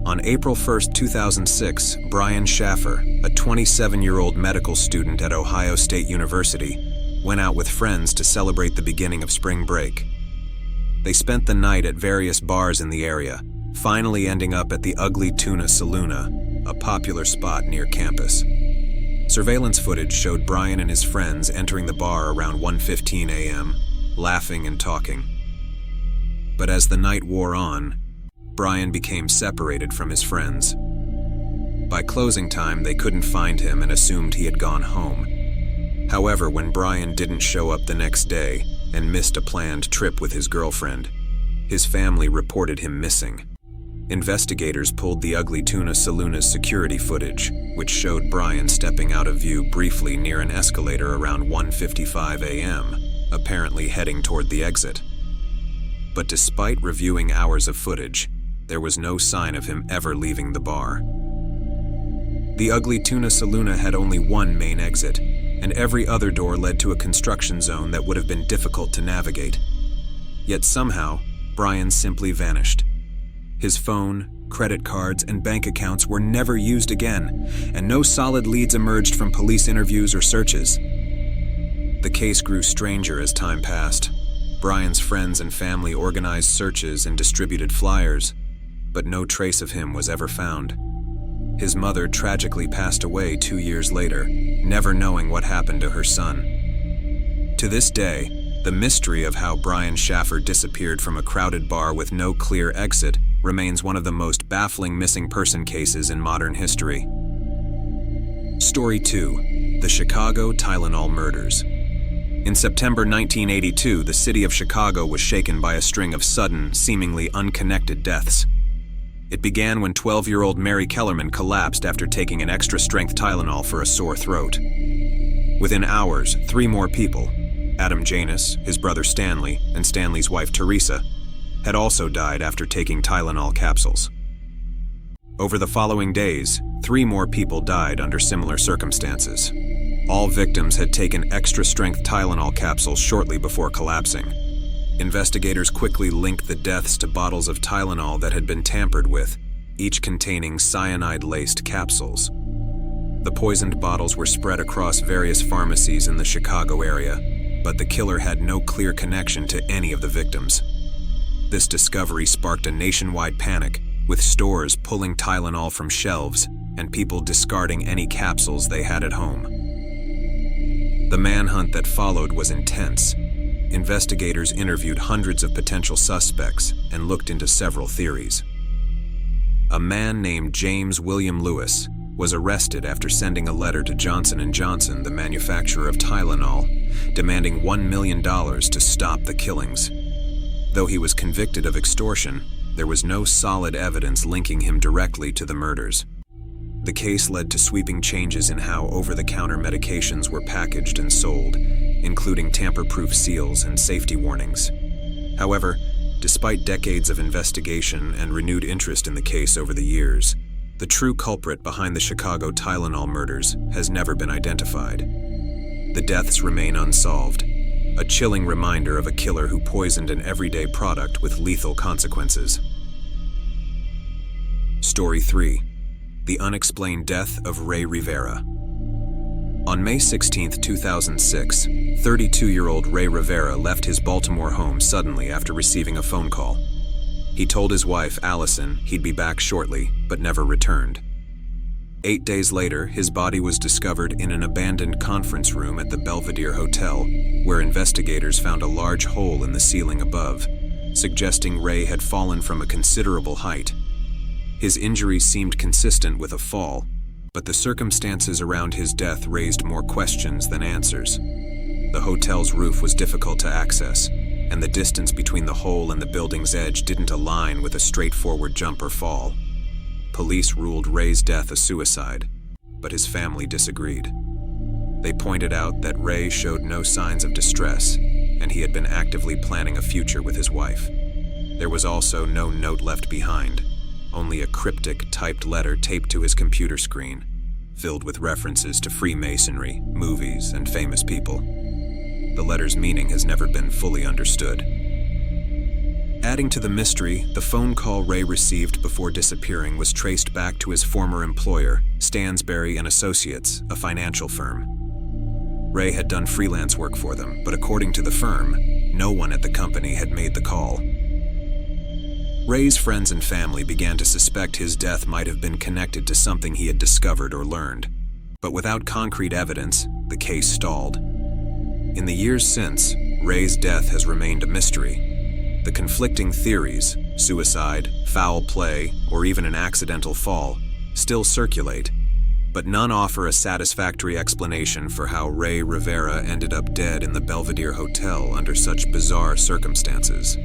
On April 1, 2006, Brian Shaffer, a 27-year-old medical student at Ohio State University, went out with friends to celebrate the beginning of spring break. They spent the night at various bars in the area, finally ending up at the Ugly Tuna Saloona, a popular spot near campus. Surveillance footage showed Brian and his friends entering the bar around 1:15 a.m., laughing and talking. But as the night wore on, Brian became separated from his friends. By closing time, they couldn't find him and assumed he had gone home. However, when Brian didn't show up the next day and missed a planned trip with his girlfriend, his family reported him missing. Investigators pulled the Ugly Tuna Saloona's security footage, which showed Brian stepping out of view briefly near an escalator around 1:55 a.m., apparently heading toward the exit. But despite reviewing hours of footage, there was no sign of him ever leaving the bar. The Ugly Tuna Saloona had only one main exit, and every other door led to a construction zone that would have been difficult to navigate. Yet somehow, Brian simply vanished. His phone, credit cards, and bank accounts were never used again, and no solid leads emerged from police interviews or searches. The case grew stranger as time passed. Brian's friends and family organized searches and distributed flyers, but no trace of him was ever found. His mother tragically passed away 2 years later, never knowing what happened to her son. To this day, the mystery of how Brian Shaffer disappeared from a crowded bar with no clear exit remains one of the most baffling missing person cases in modern history. Story 2: The Chicago Tylenol Murders. In September 1982, the city of Chicago was shaken by a string of sudden, seemingly unconnected deaths. It began when 12-year-old Mary Kellerman collapsed after taking an extra-strength Tylenol for a sore throat. Within hours, 3 more people, Adam Janus, his brother Stanley, and Stanley's wife Teresa, had also died after taking Tylenol capsules. Over the following days, 3 more people died under similar circumstances. All victims had taken extra-strength Tylenol capsules shortly before collapsing. Investigators quickly linked the deaths to bottles of Tylenol that had been tampered with, each containing cyanide-laced capsules. The poisoned bottles were spread across various pharmacies in the Chicago area, but the killer had no clear connection to any of the victims. This discovery sparked a nationwide panic, with stores pulling Tylenol from shelves and people discarding any capsules they had at home. The manhunt that followed was intense. Investigators interviewed hundreds of potential suspects and looked into several theories. A man named James William Lewis was arrested after sending a letter to Johnson & Johnson, the manufacturer of Tylenol, demanding $1 million to stop the killings. Though he was convicted of extortion, there was no solid evidence linking him directly to the murders. The case led to sweeping changes in how over-the-counter medications were packaged and sold, including tamper-proof seals and safety warnings. However, despite decades of investigation and renewed interest in the case over the years, the true culprit behind the Chicago Tylenol murders has never been identified. The deaths remain unsolved, a chilling reminder of a killer who poisoned an everyday product with lethal consequences. Story 3: The Unexplained Death of Ray Rivera. On May 16, 2006, 32-year-old Ray Rivera left his Baltimore home suddenly after receiving a phone call. He told his wife, Allison, he'd be back shortly, but never returned. 8 days later, his body was discovered in an abandoned conference room at the Belvedere Hotel, where investigators found a large hole in the ceiling above, suggesting Ray had fallen from a considerable height. His injuries seemed consistent with a fall, but the circumstances around his death raised more questions than answers. The hotel's roof was difficult to access, and the distance between the hole and the building's edge didn't align with a straightforward jump or fall. Police ruled Ray's death a suicide, but his family disagreed. They pointed out that Ray showed no signs of distress, and he had been actively planning a future with his wife. There was also no note left behind, only a cryptic typed letter taped to his computer screen, filled with references to Freemasonry, movies, and famous people. The letter's meaning has never been fully understood. Adding to the mystery, the phone call Ray received before disappearing was traced back to his former employer, Stansberry and Associates, a financial firm. Ray had done freelance work for them, but according to the firm, no one at the company had made the call. Ray's friends and family began to suspect his death might have been connected to something he had discovered or learned, but without concrete evidence, the case stalled. In the years since, Ray's death has remained a mystery. The conflicting theories, suicide, foul play, or even an accidental fall, still circulate, but none offer a satisfactory explanation for how Ray Rivera ended up dead in the Belvedere Hotel under such bizarre circumstances.